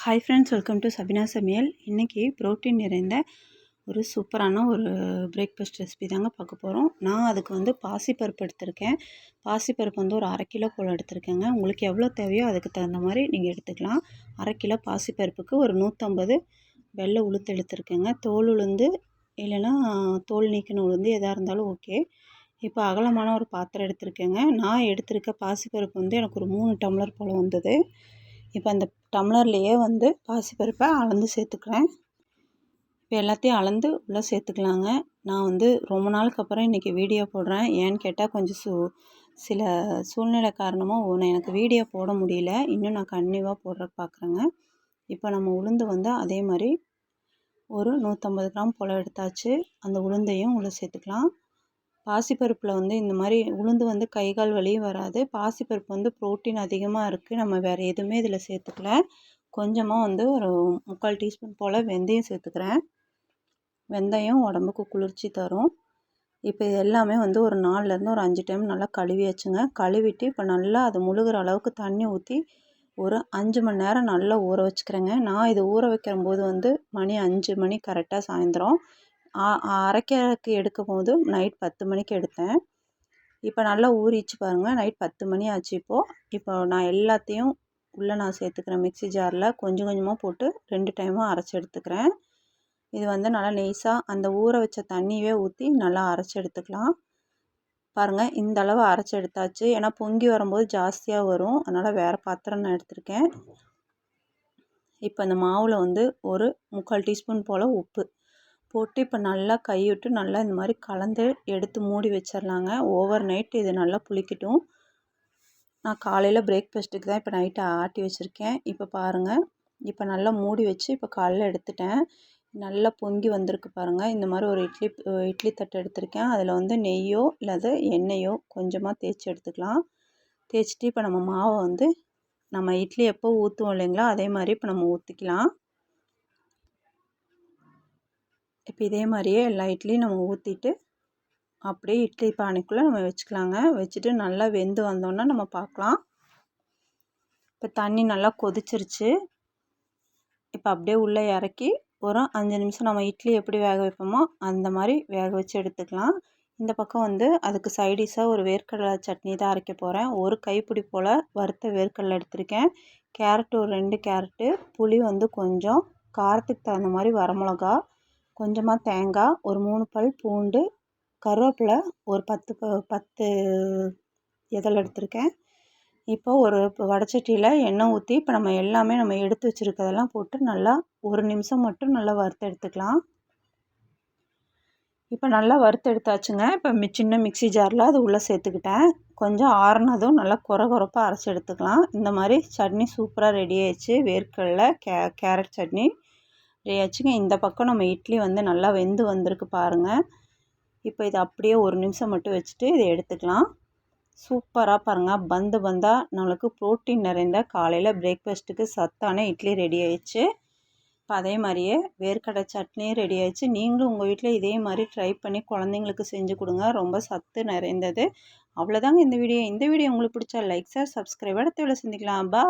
Hi friends, welcome to Sabina சமையல். இன்றைக்கி protein நிறைந்த ஒரு சூப்பரான ஒரு பிரேக்ஃபாஸ்ட் ரெசிபி தாங்க பார்க்க போகிறோம். நான் அதுக்கு பாசிப்பருப்பு எடுத்திருக்கேன். பாசிப்பருப்பு ஒரு 1/2 கிலோ போல் எடுத்திருக்கேங்க. உங்களுக்கு எவ்வளோ தேவையோ அதுக்கு தகுந்த மாதிரி நீங்கள் எடுத்துக்கலாம். 1/2 கிலோ பாசிப்பருப்புக்கு ஒரு 150 வெள்ளை உளுந்து எடுத்திருக்கேங்க. தோல் உளுந்து இல்லைன்னா தோல் நீக்கின உளுந்து எதாக இருந்தாலும் ஓகே. இப்போ அகலமான ஒரு பாத்திரம் எடுத்திருக்கேங்க. நான் எடுத்திருக்க பாசிப்பருப்பு எனக்கு ஒரு 3 டம்ளர் போல் வந்தது. இப்போ அந்த டம்ளர்லேயே பாசிப்பருப்பை அளந்து சேர்த்துக்கிறேன். இப்போ எல்லாத்தையும் அளந்து உள்ளே சேர்த்துக்கலாங்க. நான் ரொம்ப நாளுக்கு அப்புறம் இன்றைக்கி வீடியோ போடுறேன். ஏன்னு கேட்டால் கொஞ்சம் சில சூழ்நிலை காரணமாக எனக்கு வீடியோ போட முடியல. இன்னும் நான் கன்டினியூவாக போடுறதுக்கு பார்க்குறேங்க. இப்போ நம்ம உளுந்து அதே மாதிரி ஒரு 150 கிராம் போல் எடுத்தாச்சு. அந்த உளுந்தையும் உள்ளே சேர்த்துக்கலாம். பாசிப்பருப்பில் இந்த மாதிரி உளுந்து கை கால் வலியும் வராது. பாசிப்பருப்பு ப்ரோட்டீன் அதிகமாக இருக்குது. நம்ம வேறு எதுவுமே இதில் சேர்த்துக்கல. கொஞ்சமாக ஒரு 3/4 டீஸ்பூன் போல் வெந்தயம் சேர்த்துக்கிறேன். வெந்தயம் உடம்புக்கு குளிர்ச்சி தரும். இப்போ இது எல்லாமே ஒரு 4லேருந்து ஒரு 5 டைம் நல்லா கழுவியாச்சுங்க. கழுவிட்டு இப்போ நல்லா அது முழுகிற அளவுக்கு தண்ணி ஊற்றி ஒரு 5 மணி நேரம் நல்லா ஊற வச்சுக்கிறேங்க. நான் இது ஊற வைக்கும்போது மணி 5 மணி கரெக்டாக சாயந்தரம். அரைக்கிறதுக்கு எடுக்கும் போது நைட் 10 மணிக்கு எடுத்தேன். இப்போ நல்லா ஊறிச்சு பாருங்கள். நைட் 10 மணி ஆச்சு. இப்போ நான் எல்லாத்தையும் உள்ளே நான் சேர்த்துக்கிறேன். மிக்ஸி ஜாரில் கொஞ்சம் கொஞ்சமாக போட்டு 2 டைமாக அரைச்சி எடுத்துக்கிறேன். இது நல்லா நெய்ஸாக அந்த ஊற வச்ச தண்ணியவே ஊற்றி நல்லா அரைச்சி எடுத்துக்கலாம். பாருங்கள், இந்த அளவு அரைச்சி எடுத்தாச்சு. ஏன்னா பொங்கி வரும்போது ஜாஸ்தியாக வரும். அதனால் வேறு பாத்திரம் நான் எடுத்திருக்கேன். இப்போ அந்த மாவில் ஒரு 3/4 டீஸ்பூன் போல் உப்பு போட்டு இப்போ நல்லா கைவிட்டு நல்லா இந்த மாதிரி கலந்து எடுத்து மூடி வச்சிடலாங்க. ஓவர் நைட் இது நல்லா புளிக்கட்டும். நான் காலையில் பிரேக்ஃபாஸ்ட்டுக்கு தான் இப்போ நைட்டு ஆட்டி வச்சுருக்கேன். இப்போ பாருங்கள், இப்போ நல்லா மூடி வச்சு இப்போ காலையில் எடுத்துட்டேன். நல்லா பொங்கி வந்திருக்கு பாருங்கள். இந்த மாதிரி ஒரு இட்லி தட்டு எடுத்திருக்கேன். அதில் நெய்யோ இல்லது எண்ணெயோ கொஞ்சமாக தேய்ச்சி எடுத்துக்கலாம். தேய்ச்சிட்டு இப்போ நம்ம மாவை நம்ம இட்லி எப்போ ஊற்றுவோம் இல்லைங்களா, அதே மாதிரி இப்போ நம்ம ஊற்றிக்கலாம். இப்போ இதே மாதிரியே எல்லா இட்லியும் நம்ம ஊற்றிட்டு அப்படியே இட்லி பானைக்குள்ளே நம்ம வச்சுக்கலாங்க. வச்சுட்டு நல்லா வெந்து வந்தோன்னா நம்ம பார்க்கலாம். இப்போ தண்ணி நல்லா கொதிச்சிருச்சு. இப்போ அப்படியே உள்ளே இறக்கி ஒரு 5 நிமிஷம் நம்ம இட்லி எப்படி வேக வைப்போமோ அந்த மாதிரி வேக வச்சு எடுத்துக்கலாம். இந்த பக்கம் அதுக்கு சைடிஷாக ஒரு வேர்க்கடலை சட்னி தான் அரைக்க போகிறேன். ஒரு கைப்பிடி போல் வறுத்த வேர்க்கடலை எடுத்திருக்கேன். கேரட்டு ஒரு 2 கேரட்டு, புளி கொஞ்சம், காரத்துக்கு தகுந்த மாதிரி வரமிளகா, கொஞ்சமாக தேங்காய், ஒரு 3 பல் பூண்டு, கருவேப்பிலை ஒரு 10 இதழ் எடுத்திருக்கேன். இப்போ ஒரு வடைச்சட்டியில் எண்ணெய் ஊற்றி இப்போ நம்ம எல்லாமே நம்ம எடுத்து வச்சுருக்கதெல்லாம் போட்டு நல்லா 1 நிமிஷம் மட்டும் நல்லா வறுத்து எடுத்துக்கலாம். இப்போ நல்லா வறுத்து எடுத்தாச்சுங்க. இப்போ சின்ன மிக்ஸி ஜாரில் அது உள்ளே சேர்த்துக்கிட்டேன். கொஞ்சம் ஆறுனதும் நல்லா கொரப்பாக அரைச்சி எடுத்துக்கலாம். இந்த மாதிரி சட்னி சூப்பராக ரெடி ஆயிடுச்சு. வேர்க்கடலை கேரட் சட்னி ரெடி ஆச்சுங்க. இந்த பக்கம் நம்ம இட்லி நல்லா வெந்து வந்திருக்கு பாருங்கள். இப்போ இது அப்படியே 1 நிமிஷம் மட்டும் வச்சுட்டு இதை எடுத்துக்கலாம். சூப்பராக பாருங்கள், பந்தாக நம்மளுக்கு ப்ரோட்டீன் நிறைந்த காலையில் பிரேக்ஃபாஸ்ட்டுக்கு சத்தான இட்லி ரெடி ஆயிடுச்சு. இப்போ அதே மாதிரியே வேர்க்கடலை சட்னியும் ரெடி ஆயிடுச்சு. நீங்களும் உங்கள் வீட்டில் இதே மாதிரி ட்ரை பண்ணி குழந்தைங்களுக்கு செஞ்சு கொடுங்க. ரொம்ப சத்து நிறைந்தது. அவ்வளோதாங்க இந்த வீடியோ. உங்களுக்கு பிடிச்சா லைக், ஷேர், சப்ஸ்கிரைப். அடுத்த வீடியோவில் சந்திக்கலாம். பா.